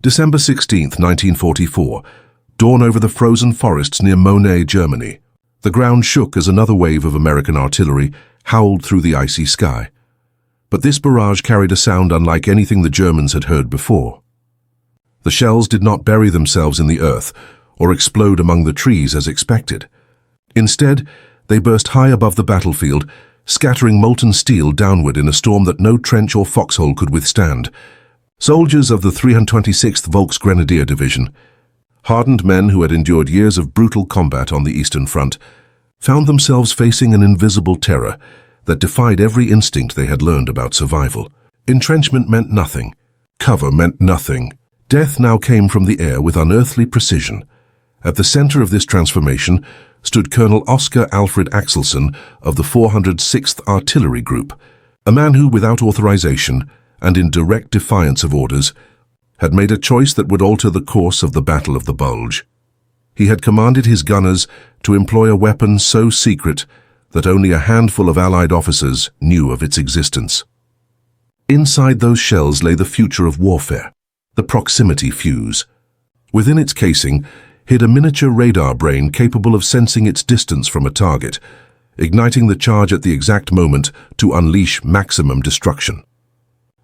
December 16th, 1944. Dawn over the frozen forests near Monet, Germany. The ground shook as another wave of American artillery howled through the icy sky. But this barrage carried a sound unlike anything the Germans had heard before. The shells did not bury themselves in the earth or explode among the trees as expected. Instead, they burst high above the battlefield, scattering molten steel downward in a storm that no trench or foxhole could withstand. Soldiers of the 326th Volksgrenadier Division, hardened men who had endured years of brutal combat on the Eastern Front, found themselves facing an invisible terror that defied every instinct they had learned about survival. Entrenchment meant nothing. Cover meant nothing. Death now came from the air with unearthly precision. At the center of this transformation stood Colonel Oscar Alfred Axelson of the 406th Artillery Group, a man who, without authorization and in direct defiance of orders, had made a choice that would alter the course of the Battle of the Bulge. He had commanded his gunners to employ a weapon so secret that only a handful of Allied officers knew of its existence. Inside those shells lay the future of warfare, the proximity fuse. Within its casing hid a miniature radar brain capable of sensing its distance from a target, igniting the charge at the exact moment to unleash maximum destruction.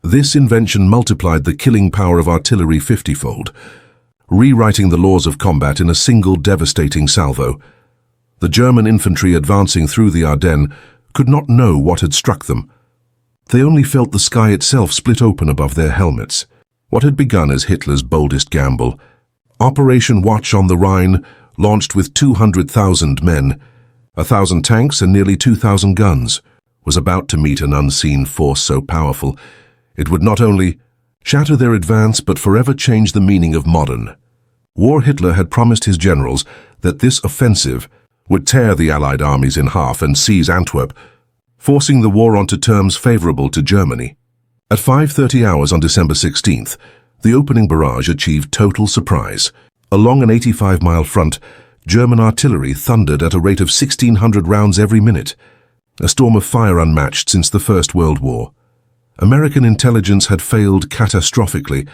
This invention multiplied the killing power of artillery 50-fold, rewriting the laws of combat in a single devastating salvo. The German infantry advancing through the Ardennes could not know what had struck them. They only felt the sky itself split open above their helmets. What had begun as Hitler's boldest gamble, Operation Watch on the Rhine, launched with 200,000 men, 1,000 tanks and nearly 2,000 guns, was about to meet an unseen force so powerful it would not only shatter their advance but forever change the meaning of modern. War Hitler had promised his generals that this offensive would tear the Allied armies in half and seize Antwerp, forcing the war onto terms favorable to Germany. At 5:30 hours on December 16th, the opening barrage achieved total surprise. Along an 85-mile front, German artillery thundered at a rate of 1,600 rounds every minute, a storm of fire unmatched since the First World War. American intelligence had failed catastrophically.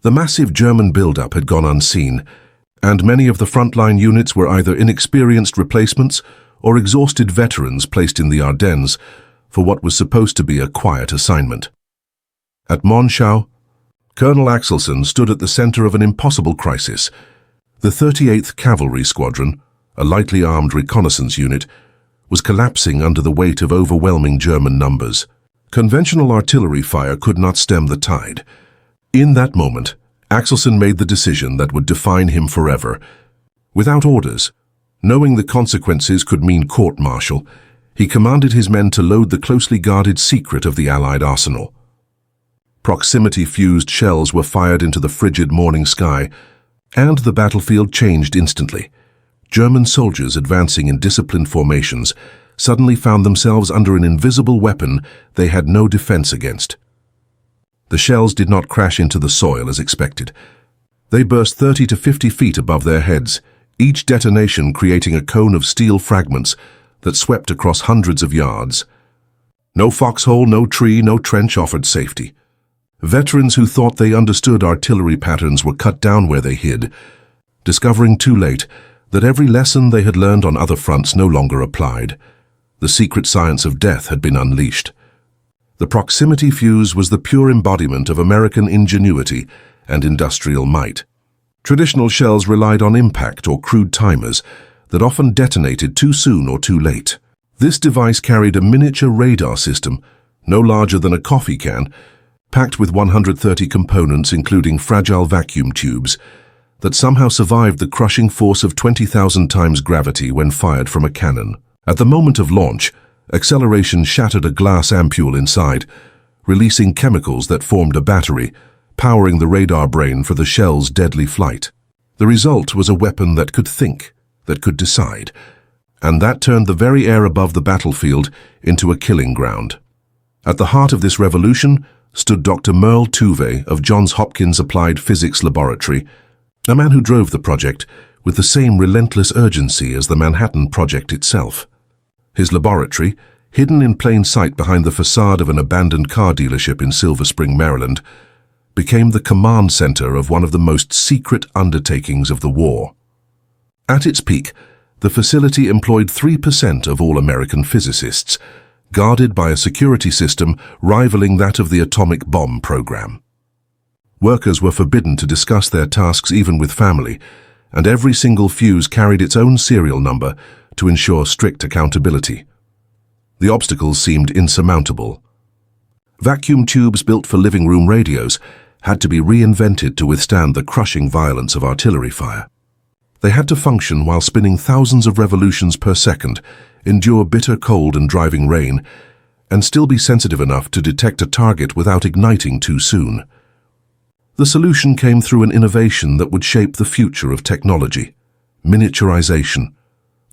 The massive German buildup had gone unseen, and many of the frontline units were either inexperienced replacements or exhausted veterans placed in the Ardennes for what was supposed to be a quiet assignment. At Monschau, Colonel Axelson stood at the center of an impossible crisis. The 38th Cavalry Squadron, a lightly armed reconnaissance unit, was collapsing under the weight of overwhelming German numbers. Conventional artillery fire could not stem the tide. In that moment, Axelson made the decision that would define him forever. Without orders, knowing the consequences could mean court-martial, he commanded his men to load the closely guarded secret of the Allied arsenal. Proximity-fused shells were fired into the frigid morning sky, and the battlefield changed instantly. German soldiers advancing in disciplined formations suddenly found themselves under an invisible weapon they had no defense against. The shells did not crash into the soil as expected. They burst 30 to 50 feet above their heads, each detonation creating a cone of steel fragments that swept across hundreds of yards. No foxhole, no tree, no trench offered safety. Veterans who thought they understood artillery patterns were cut down where they hid, discovering too late that every lesson they had learned on other fronts no longer applied. The secret science of death had been unleashed. The proximity fuse was the pure embodiment of American ingenuity and industrial might. Traditional shells relied on impact or crude timers that often detonated too soon or too late. This device carried a miniature radar system, no larger than a coffee can, packed with 130 components including fragile vacuum tubes, that somehow survived the crushing force of 20,000 times gravity when fired from a cannon. At the moment of launch, acceleration shattered a glass ampule inside, releasing chemicals that formed a battery, powering the radar brain for the shell's deadly flight. The result was a weapon that could think, that could decide, and that turned the very air above the battlefield into a killing ground. At the heart of this revolution stood Dr. Merle Tuve of Johns Hopkins Applied Physics Laboratory, a man who drove the project with the same relentless urgency as the Manhattan Project itself. His laboratory, hidden in plain sight behind the facade of an abandoned car dealership in Silver Spring, Maryland, became the command center of one of the most secret undertakings of the war. At its peak, the facility employed 3% of all American physicists, guarded by a security system rivaling that of the atomic bomb program. Workers were forbidden to discuss their tasks even with family, and every single fuse carried its own serial number to ensure strict accountability. The obstacles seemed insurmountable. Vacuum tubes built for living room radios had to be reinvented to withstand the crushing violence of artillery fire. They had to function while spinning thousands of revolutions per second, endure bitter cold and driving rain, and still be sensitive enough to detect a target without igniting too soon. The solution came through an innovation that would shape the future of technology: miniaturization.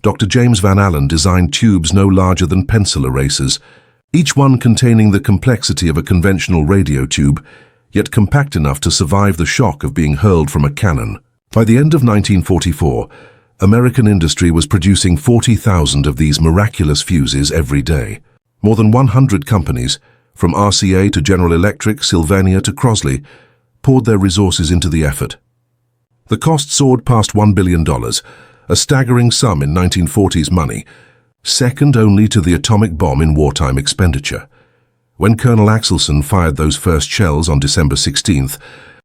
Dr. James Van Allen designed tubes no larger than pencil erasers, each one containing the complexity of a conventional radio tube, yet compact enough to survive the shock of being hurled from a cannon. By the end of 1944, American industry was producing 40,000 of these miraculous fuses every day. More than 100 companies, from RCA to General Electric, Sylvania to Crosley, poured their resources into the effort. The cost soared past $1 billion, a staggering sum in 1940s money, second only to the atomic bomb in wartime expenditure. When Colonel Axelson fired those first shells on December 16th,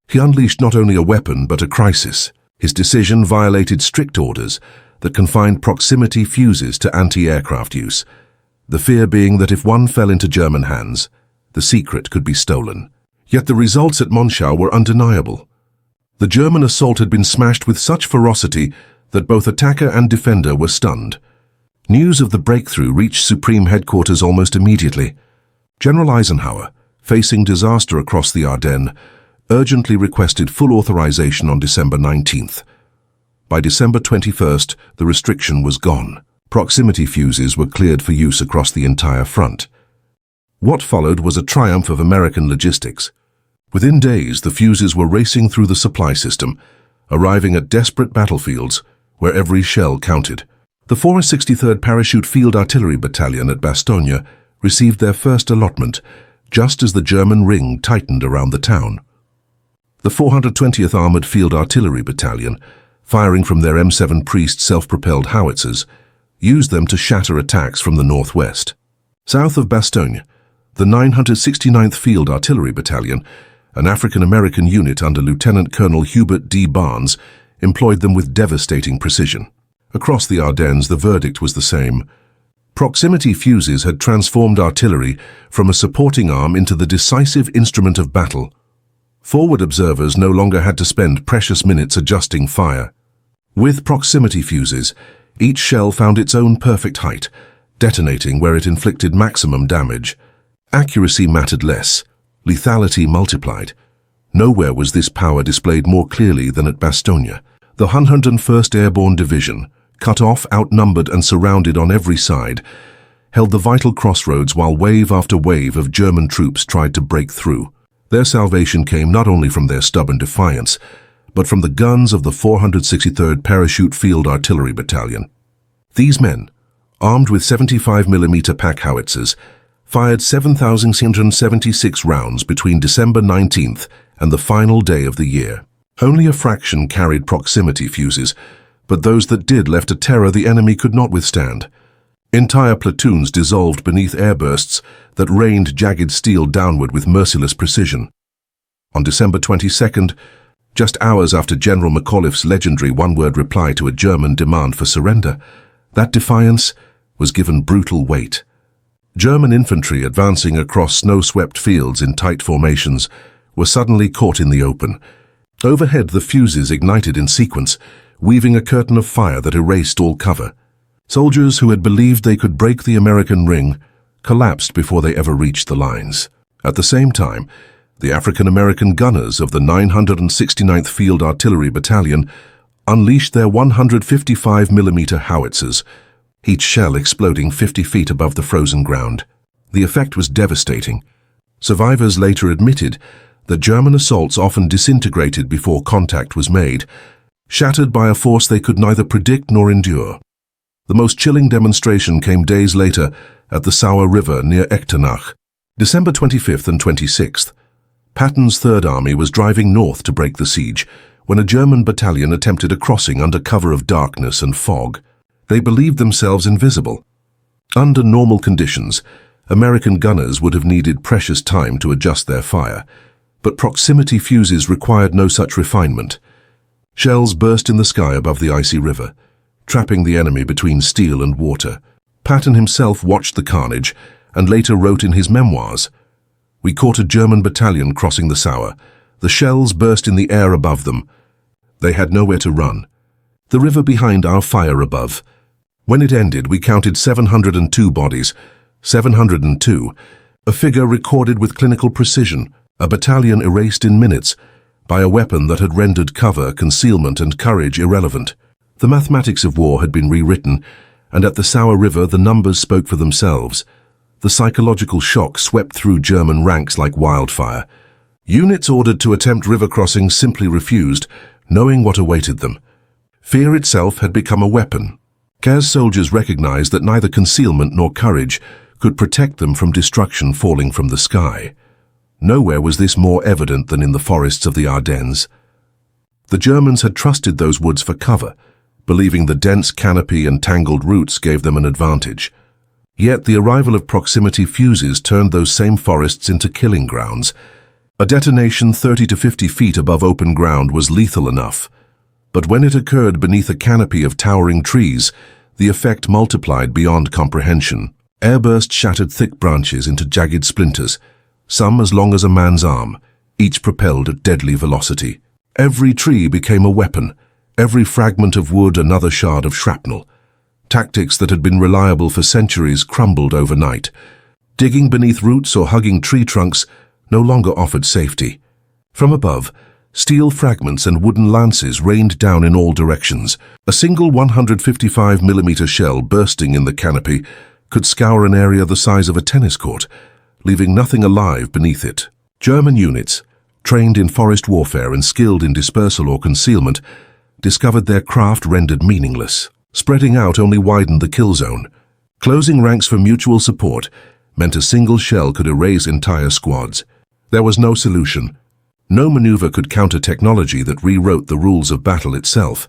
he unleashed not only a weapon but a crisis. His decision violated strict orders that confined proximity fuses to anti-aircraft use, the fear being that if one fell into German hands, the secret could be stolen. Yet the results at Monschau were undeniable. The German assault had been smashed with such ferocity that both attacker and defender were stunned. News of the breakthrough reached Supreme Headquarters almost immediately. General Eisenhower, facing disaster across the Ardennes, urgently requested full authorization on December 19th. By December 21st, the restriction was gone. Proximity fuses were cleared for use across the entire front. What followed was a triumph of American logistics. Within days, the fuses were racing through the supply system, arriving at desperate battlefields where every shell counted. The 463rd Parachute Field Artillery Battalion at Bastogne received their first allotment, just as the German ring tightened around the town. The 420th Armored Field Artillery Battalion, firing from their M7 Priest self-propelled howitzers, used them to shatter attacks from the northwest. South of Bastogne, the 969th Field Artillery Battalion, an African-American unit under Lieutenant Colonel Hubert D. Barnes, employed them with devastating precision. Across the Ardennes, the verdict was the same. Proximity fuses had transformed artillery from a supporting arm into the decisive instrument of battle. Forward observers no longer had to spend precious minutes adjusting fire. With proximity fuses, each shell found its own perfect height, detonating where it inflicted maximum damage. Accuracy mattered less, lethality multiplied. Nowhere was this power displayed more clearly than at Bastogne. The 101st Airborne Division, cut off, outnumbered and surrounded on every side, held the vital crossroads while wave after wave of German troops tried to break through. Their salvation came not only from their stubborn defiance, but from the guns of the 463rd Parachute Field Artillery Battalion. These men, armed with 75mm pack howitzers, fired 7,676 rounds between December 19th and the final day of the year. Only a fraction carried proximity fuses, but those that did left a terror the enemy could not withstand. Entire platoons dissolved beneath airbursts that rained jagged steel downward with merciless precision. On December 22nd, just hours after General McAuliffe's legendary one-word reply to a German demand for surrender, that defiance was given brutal weight. German infantry advancing across snow-swept fields in tight formations were suddenly caught in the open. Overhead, the fuses ignited in sequence, weaving a curtain of fire that erased all cover. Soldiers who had believed they could break the American ring collapsed before they ever reached the lines. At the same time, the African-American gunners of the 969th Field Artillery Battalion unleashed their 155mm howitzers, each shell exploding 50 feet above the frozen ground. The effect was devastating. Survivors later admitted that German assaults often disintegrated before contact was made, shattered by a force they could neither predict nor endure. The most chilling demonstration came days later at the Sauer River near Echternach, December 25th and 26th. Patton's Third Army was driving north to break the siege when a German battalion attempted a crossing under cover of darkness and fog. They believed themselves invisible. Under normal conditions, American gunners would have needed precious time to adjust their fire, but proximity fuses required no such refinement. Shells burst in the sky above the icy river, trapping the enemy between steel and water. Patton himself watched the carnage and later wrote in his memoirs, "We caught a German battalion crossing the Sauer. The shells burst in the air above them. They had nowhere to run. The river behind, our fire above. When it ended, we counted 702 bodies. 702, a figure recorded with clinical precision, a battalion erased in minutes by a weapon that had rendered cover, concealment, and courage irrelevant. The mathematics of war had been rewritten, and at the Sauer River the numbers spoke for themselves. The psychological shock swept through German ranks like wildfire. Units ordered to attempt river crossings simply refused, knowing what awaited them. Fear itself had become a weapon. Cas soldiers recognized that neither concealment nor courage could protect them from destruction falling from the sky. Nowhere was this more evident than in the forests of the Ardennes. The Germans had trusted those woods for cover, believing the dense canopy and tangled roots gave them an advantage. Yet the arrival of proximity fuses turned those same forests into killing grounds. A detonation 30 to 50 feet above open ground was lethal enough. But when it occurred beneath a canopy of towering trees, the effect multiplied beyond comprehension. Airbursts shattered thick branches into jagged splinters, some as long as a man's arm, each propelled at deadly velocity. Every tree became a weapon, every fragment of wood another shard of shrapnel. Tactics that had been reliable for centuries crumbled overnight. Digging beneath roots or hugging tree trunks no longer offered safety. From above, steel fragments and wooden lances rained down in all directions. A single 155mm shell bursting in the canopy could scour an area the size of a tennis court, leaving nothing alive beneath it. German units, trained in forest warfare and skilled in dispersal or concealment, discovered their craft rendered meaningless. Spreading out only widened the kill zone. Closing ranks for mutual support meant a single shell could erase entire squads. There was no solution. No maneuver could counter technology that rewrote the rules of battle itself.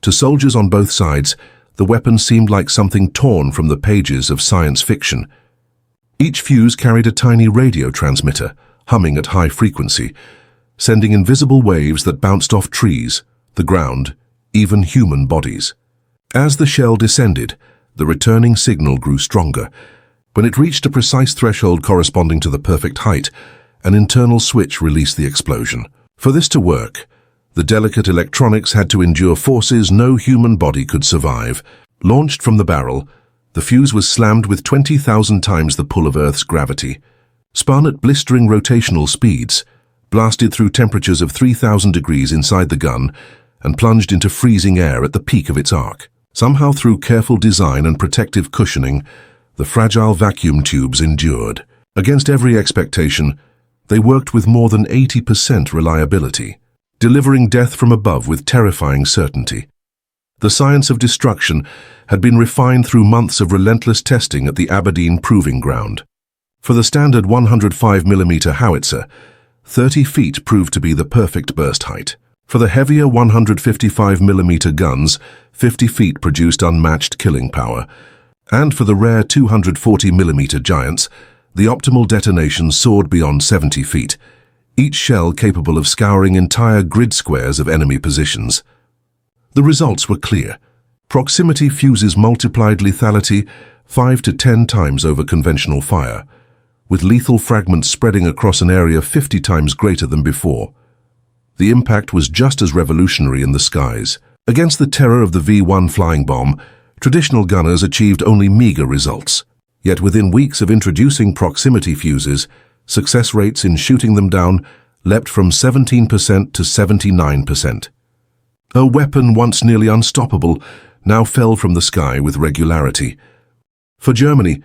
To soldiers on both sides, the weapon seemed like something torn from the pages of science fiction. Each fuse carried a tiny radio transmitter, humming at high frequency, sending invisible waves that bounced off trees, the ground, even human bodies. As the shell descended, the returning signal grew stronger. When it reached a precise threshold corresponding to the perfect height, an internal switch released the explosion. For this to work, the delicate electronics had to endure forces no human body could survive. Launched from the barrel, the fuse was slammed with 20,000 times the pull of Earth's gravity. Spun at blistering rotational speeds, blasted through temperatures of 3,000 degrees inside the gun, and plunged into freezing air at the peak of its arc. Somehow, through careful design and protective cushioning, the fragile vacuum tubes endured. Against every expectation, they worked with more than 80% reliability, delivering death from above with terrifying certainty. The science of destruction had been refined through months of relentless testing at the Aberdeen Proving Ground. For the standard 105mm howitzer, 30 feet proved to be the perfect burst height. For the heavier 155mm guns, 50 feet produced unmatched killing power. And for the rare 240mm giants, the optimal detonation soared beyond 70 feet, each shell capable of scouring entire grid squares of enemy positions. The results were clear. Proximity fuses multiplied lethality 5 to 10 times over conventional fire, with lethal fragments spreading across an area 50 times greater than before. The impact was just as revolutionary in the skies. Against the terror of the V-1 flying bomb, traditional gunners achieved only meager results. Yet within weeks of introducing proximity fuses, success rates in shooting them down leapt from 17% to 79%. A weapon once nearly unstoppable now fell from the sky with regularity. For Germany,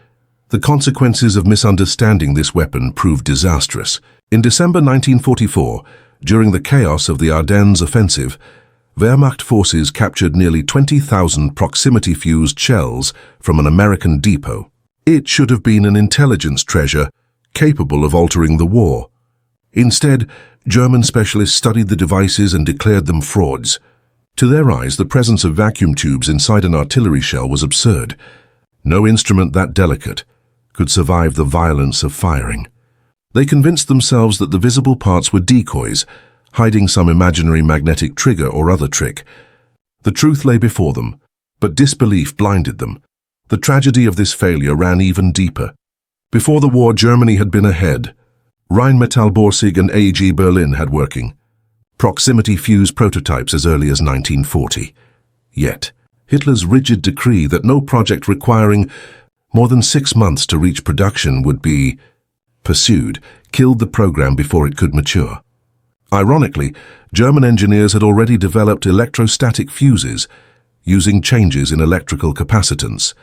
the consequences of misunderstanding this weapon proved disastrous. In December 1944, during the chaos of the Ardennes offensive, Wehrmacht forces captured nearly 20,000 proximity-fused shells from an American depot. It should have been an intelligence treasure capable of altering the war. Instead, German specialists studied the devices and declared them frauds. To their eyes, the presence of vacuum tubes inside an artillery shell was absurd. No instrument that delicate could survive the violence of firing. They convinced themselves that the visible parts were decoys, hiding some imaginary magnetic trigger or other trick. The truth lay before them, but disbelief blinded them. The tragedy of this failure ran even deeper. Before the war, Germany had been ahead. Rheinmetall-Borsig and AG Berlin had working proximity fuse prototypes as early as 1940. Yet, Hitler's rigid decree that no project requiring more than 6 months to reach production would be pursued killed the program before it could mature. Ironically, German engineers had already developed electrostatic fuses using changes in electrical capacitance,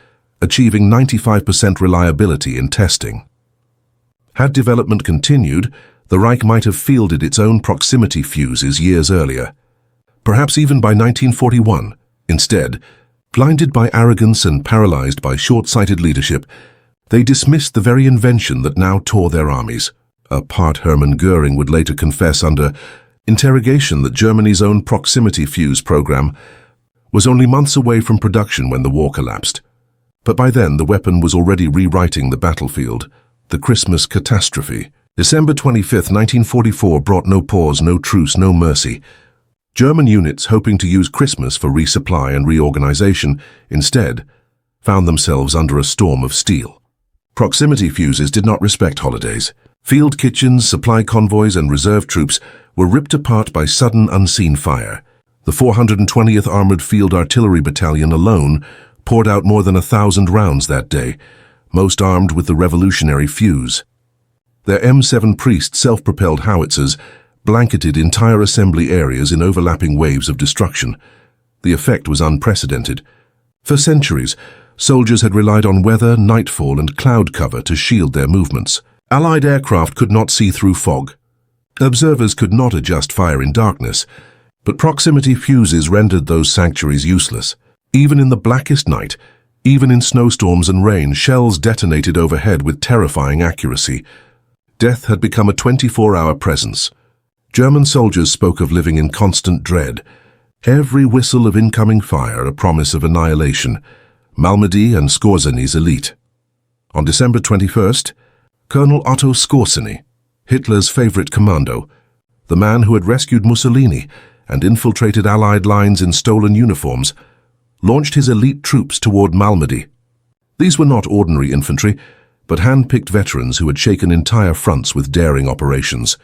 achieving 95% reliability in testing. Had development continued, the Reich might have fielded its own proximity fuses years earlier, perhaps even by 1941. Instead, blinded by arrogance and paralyzed by short-sighted leadership, they dismissed the very invention that now tore their armies. A part Hermann Göring would later confess under interrogation that Germany's own proximity fuse program was only months away from production when the war collapsed. But by then, the weapon was already rewriting the battlefield. The Christmas catastrophe. December 25, 1944 brought no pause, no truce, no mercy. German units, hoping to use Christmas for resupply and reorganization, instead found themselves under a storm of steel. Proximity fuses did not respect holidays. Field kitchens, supply convoys, and reserve troops were ripped apart by sudden, unseen fire. The 420th Armored Field Artillery Battalion alone poured out more than 1,000 rounds that day, most armed with the revolutionary fuse. Their M7 Priest self-propelled howitzers blanketed entire assembly areas in overlapping waves of destruction. The effect was unprecedented. For centuries, soldiers had relied on weather, nightfall, and cloud cover to shield their movements. Allied aircraft could not see through fog. Observers could not adjust fire in darkness, but proximity fuses rendered those sanctuaries useless. Even in the blackest night, even in snowstorms and rain, shells detonated overhead with terrifying accuracy. Death had become a 24-hour presence. German soldiers spoke of living in constant dread. Every whistle of incoming fire a promise of annihilation. Malmedy and Skorzeny's elite. On December 21st, Colonel Otto Skorzeny, Hitler's favorite commando, the man who had rescued Mussolini and infiltrated Allied lines in stolen uniforms, launched his elite troops toward Malmedy. These were not ordinary infantry, but hand-picked veterans who had shaken entire fronts with daring operations.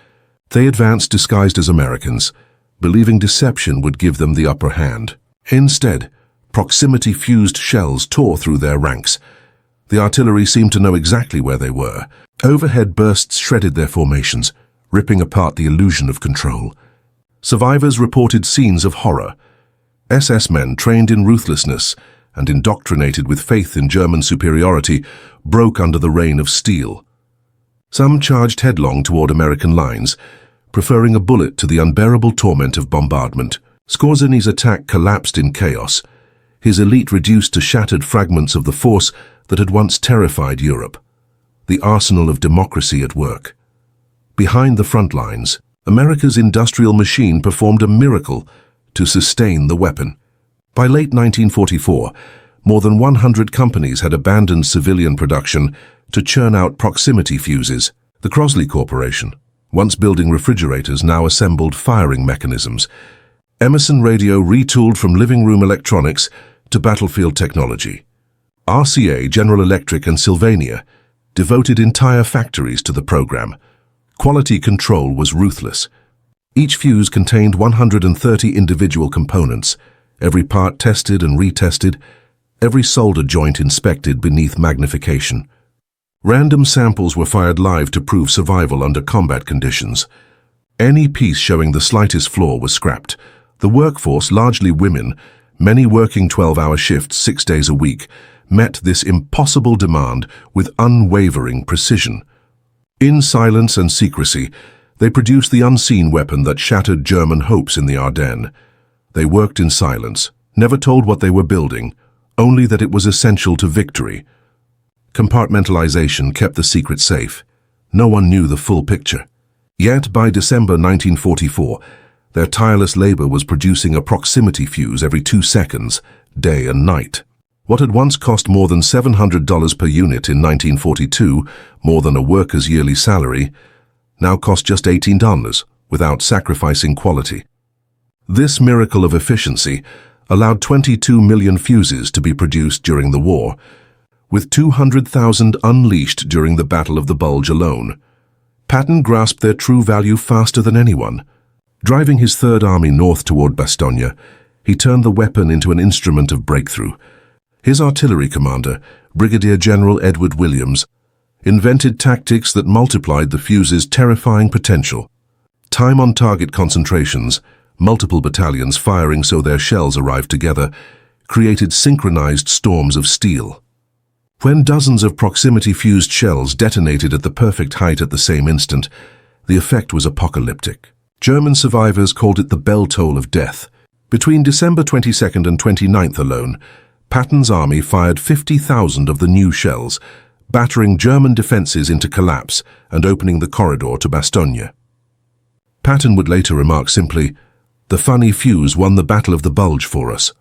They advanced disguised as Americans, believing deception would give them the upper hand. Instead, proximity-fused shells tore through their ranks. The artillery seemed to know exactly where they were. Overhead bursts shredded their formations, ripping apart the illusion of control. Survivors reported scenes of horror. SS men trained in ruthlessness and indoctrinated with faith in German superiority broke under the rain of steel. Some charged headlong toward American lines, preferring a bullet to the unbearable torment of bombardment. Skorzeny's attack collapsed in chaos, his elite reduced to shattered fragments of the force that had once terrified Europe. The arsenal of democracy at work. Behind the front lines, America's industrial machine performed a miracle to sustain the weapon. By late 1944, more than 100 companies had abandoned civilian production to churn out proximity fuses. The Crosley Corporation, once building refrigerators, now assembled firing mechanisms. Emerson Radio retooled from living room electronics to battlefield technology. RCA, General Electric, and Sylvania devoted entire factories to the program. Quality control was ruthless. Each fuse contained 130 individual components, every part tested and retested, every solder joint inspected beneath magnification. Random samples were fired live to prove survival under combat conditions. Any piece showing the slightest flaw was scrapped. The workforce, largely women, many working 12-hour shifts 6 days a week, met this impossible demand with unwavering precision. In silence and secrecy, they produced the unseen weapon that shattered German hopes in the Ardennes. They worked in silence, never told what they were building, only that it was essential to victory. Compartmentalization kept the secret safe. No one knew the full picture. Yet by December 1944, their tireless labor was producing a proximity fuse every 2 seconds, day and night. What had once cost more than $700 per unit in 1942, more than a worker's yearly salary, now cost just $18, without sacrificing quality. This miracle of efficiency allowed 22 million fuses to be produced during the war, with 200,000 unleashed during the Battle of the Bulge alone. Patton grasped their true value faster than anyone. Driving his Third Army north toward Bastogne, he turned the weapon into an instrument of breakthrough. His artillery commander, Brigadier General Edward Williams, invented tactics that multiplied the fuse's terrifying potential. Time-on-target concentrations, multiple battalions firing so their shells arrived together, created synchronized storms of steel. When dozens of proximity-fused shells detonated at the perfect height at the same instant, the effect was apocalyptic. German survivors called it the bell toll of death. Between December 22nd and 29th alone, Patton's army fired 50,000 of the new shells, battering German defenses into collapse and opening the corridor to Bastogne. Patton would later remark simply, "The funny fuse won the Battle of the Bulge for us."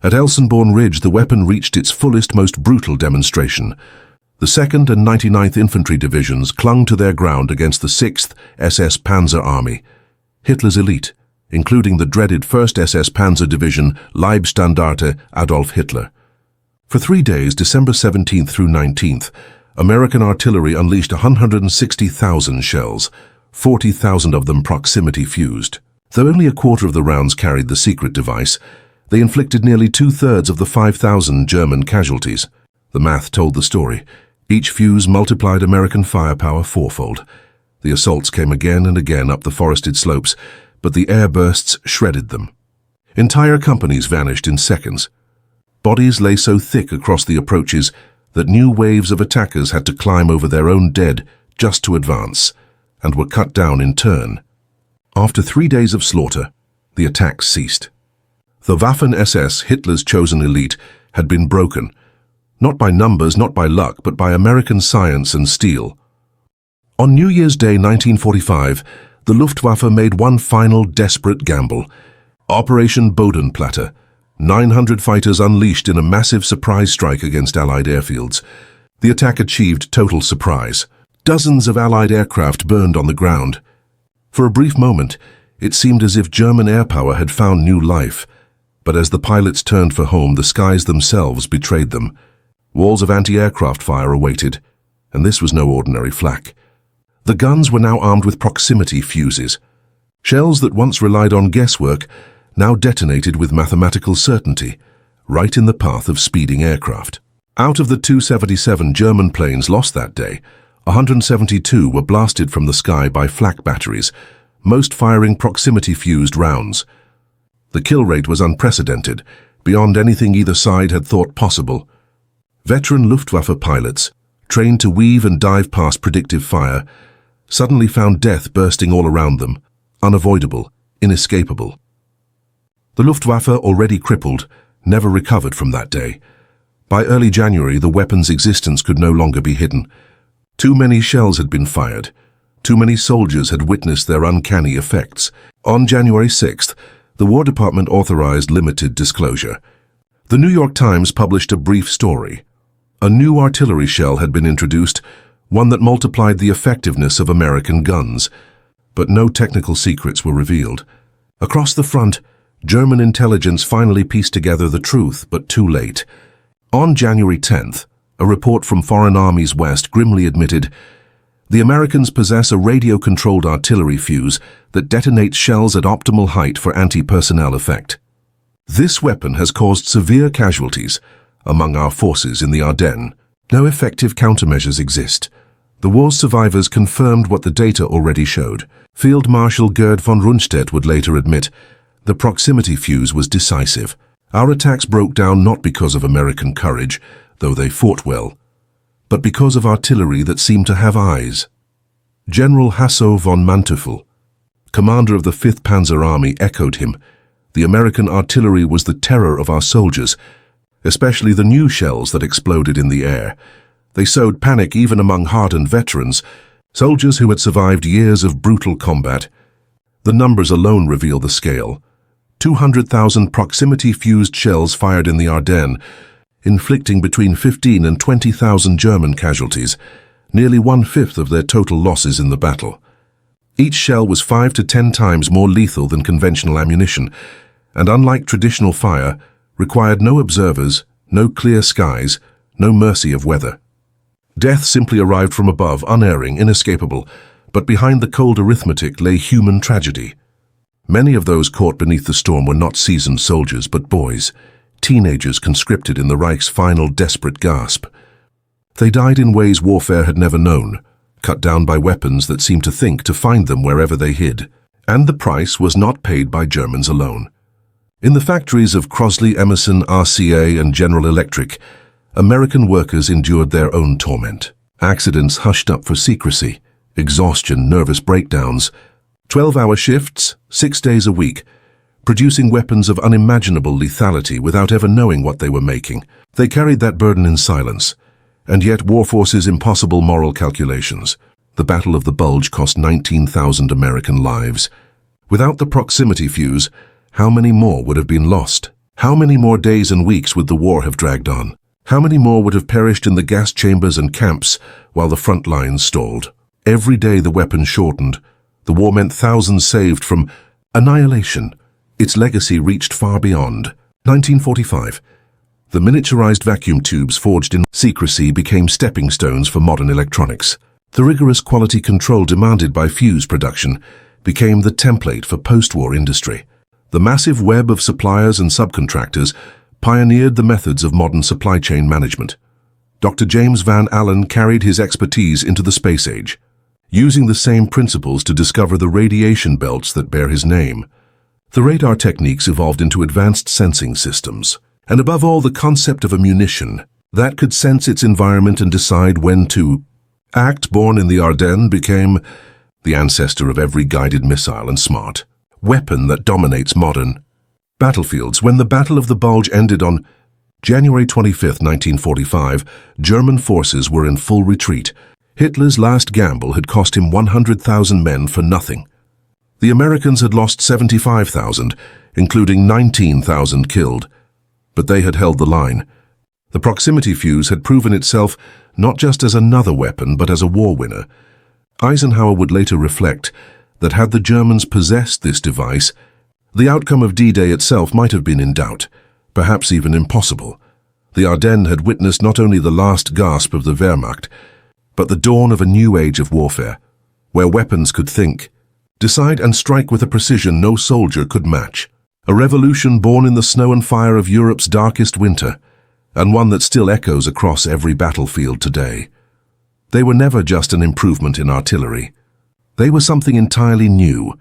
At Elsenborn Ridge, the weapon reached its fullest, most brutal demonstration. The 2nd and 99th Infantry Divisions clung to their ground against the 6th SS Panzer Army, Hitler's elite, including the dreaded 1st SS Panzer Division Leibstandarte Adolf Hitler. For 3 days, December 17th through 19th, American artillery unleashed 160,000 shells, 40,000 of them proximity-fused. Though only a quarter of the rounds carried the secret device, they inflicted nearly 2/3 of the 5,000 German casualties. The math told the story. Each fuse multiplied American firepower fourfold. The assaults came again and again up the forested slopes, but the airbursts shredded them. Entire companies vanished in seconds. Bodies lay so thick across the approaches that new waves of attackers had to climb over their own dead just to advance, and were cut down in turn. After 3 days of slaughter, the attacks ceased. The Waffen-SS, Hitler's chosen elite, had been broken, not by numbers, not by luck, but by American science and steel. On New Year's Day 1945, the Luftwaffe made one final desperate gamble. Operation Bodenplatte, 900 fighters unleashed in a massive surprise strike against Allied airfields. The attack achieved total surprise. Dozens of Allied aircraft burned on the ground. For a brief moment, it seemed as if German air power had found new life. But as the pilots turned for home, the skies themselves betrayed them. Walls of anti-aircraft fire awaited, and this was no ordinary flak. The guns were now armed with proximity fuses. Shells that once relied on guesswork now detonated with mathematical certainty, right in the path of speeding aircraft. Out of the 277 German planes lost that day, 172 were blasted from the sky by flak batteries, most firing proximity-fused rounds. The kill rate was unprecedented, beyond anything either side had thought possible. Veteran Luftwaffe pilots, trained to weave and dive past predictive fire, suddenly found death bursting all around them, unavoidable, inescapable. The Luftwaffe, already crippled, never recovered from that day. By early January, the weapon's existence could no longer be hidden. Too many shells had been fired. Too many soldiers had witnessed their uncanny effects. On January 6th, the War Department authorized limited disclosure. The New York Times published a brief story. A new artillery shell had been introduced, one that multiplied the effectiveness of American guns. But no technical secrets were revealed. Across the front, German intelligence finally pieced together the truth, but too late. On January 10th, a report from Foreign Armies West grimly admitted, "The Americans possess a radio-controlled artillery fuse that detonates shells at optimal height for anti-personnel effect. This weapon has caused severe casualties among our forces in the Ardennes. No effective countermeasures exist." The war's survivors confirmed what the data already showed. Field Marshal Gerd von Rundstedt would later admit, "The proximity fuse was decisive. Our attacks broke down not because of American courage, though they fought well, but because of artillery that seemed to have eyes." General Hasso von Manteuffel, commander of the 5th Panzer Army, echoed him. "The American artillery was the terror of our soldiers, especially the new shells that exploded in the air. They sowed panic even among hardened veterans, Soldiers who had survived years of brutal combat. The numbers alone reveal the scale. 200,000 proximity-fused shells fired in the Ardennes, inflicting between 15 and 20,000 German casualties, nearly 1/5 of their total losses in the battle. Each shell was 5 to 10 times more lethal than conventional ammunition, and unlike traditional fire, required no observers, no clear skies, no mercy of weather. Death simply arrived from above, unerring, inescapable, but behind the cold arithmetic lay human tragedy. Many of those caught beneath the storm were not seasoned soldiers, but boys, teenagers conscripted in the Reich's final desperate gasp. They died in ways warfare had never known, cut down by weapons that seemed to think to find them wherever they hid. And the price was not paid by Germans alone. In the factories of Crosley, Emerson, RCA, and General Electric, American workers endured their own torment. Accidents hushed up for secrecy, exhaustion, nervous breakdowns, 12-hour shifts, 6 days a week, producing weapons of unimaginable lethality without ever knowing what they were making. They carried that burden in silence, and yet war forces impossible moral calculations. The Battle of the Bulge cost 19,000 American lives. Without the proximity fuse, how many more would have been lost? How many more days and weeks would the war have dragged on? How many more would have perished in the gas chambers and camps while the front lines stalled? Every day the weapons shortened. The war meant thousands saved from annihilation. Its legacy reached far beyond. 1945. The miniaturized vacuum tubes forged in secrecy became stepping stones for modern electronics. The rigorous quality control demanded by fuse production became the template for post-war industry. The massive web of suppliers and subcontractors pioneered the methods of modern supply chain management. Dr. James Van Allen carried his expertise into the space age, using the same principles to discover the radiation belts that bear his name. The radar techniques evolved into advanced sensing systems, and above all the concept of a munition that could sense its environment and decide when to act. Born in the Ardennes became the ancestor of every guided missile and smart weapon that dominates modern battlefields. When the Battle of the Bulge ended on January 25, 1945, German forces were in full retreat. Hitler's last gamble had cost him 100,000 men for nothing. The Americans had lost 75,000, including 19,000 killed, but they had held the line. The proximity fuse had proven itself not just as another weapon, but as a war winner. Eisenhower would later reflect that had the Germans possessed this device, the outcome of D-Day itself might have been in doubt, perhaps even impossible. The Ardennes had witnessed not only the last gasp of the Wehrmacht, but the dawn of a new age of warfare, where weapons could think, decide and strike with a precision no soldier could match. A revolution born in the snow and fire of Europe's darkest winter, and one that still echoes across every battlefield today. They were never just an improvement in artillery. They were something entirely new,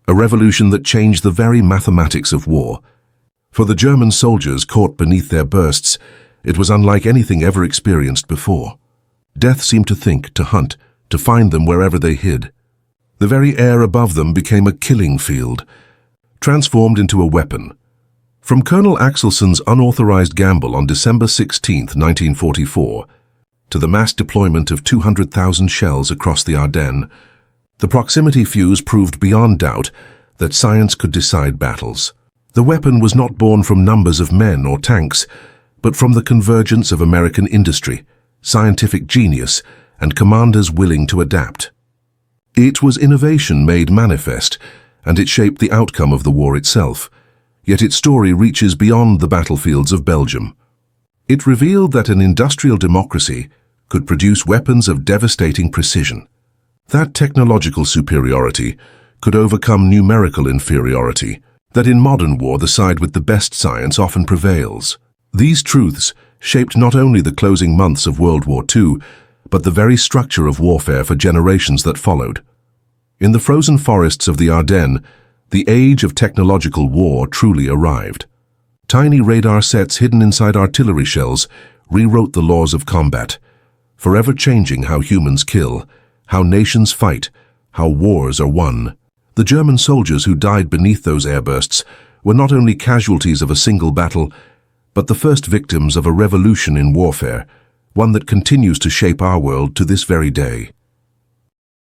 a revolution that changed the very mathematics of war. For the German soldiers caught beneath their bursts, it was unlike anything ever experienced before. Death seemed to think, to hunt, to find them wherever they hid. The very air above them became a killing field, transformed into a weapon. From Colonel Axelson's unauthorized gamble on December 16, 1944, to the mass deployment of 200,000 shells across the Ardennes, the proximity fuse proved beyond doubt that science could decide battles. The weapon was not born from numbers of men or tanks, but from the convergence of American industry, scientific genius, and commanders willing to adapt. It was innovation made manifest, and it shaped the outcome of the war itself. Yet its story reaches beyond the battlefields of Belgium. It revealed that an industrial democracy could produce weapons of devastating precision. That technological superiority could overcome numerical inferiority, that in modern war the side with the best science often prevails. These truths shaped not only the closing months of World War II, but the very structure of warfare for generations that followed. In the frozen forests of the Ardennes, the age of technological war truly arrived. Tiny radar sets hidden inside artillery shells rewrote the laws of combat, forever changing how humans kill, how nations fight, how wars are won. The German soldiers who died beneath those airbursts were not only casualties of a single battle, but the first victims of a revolution in warfare, one that continues to shape our world to this very day.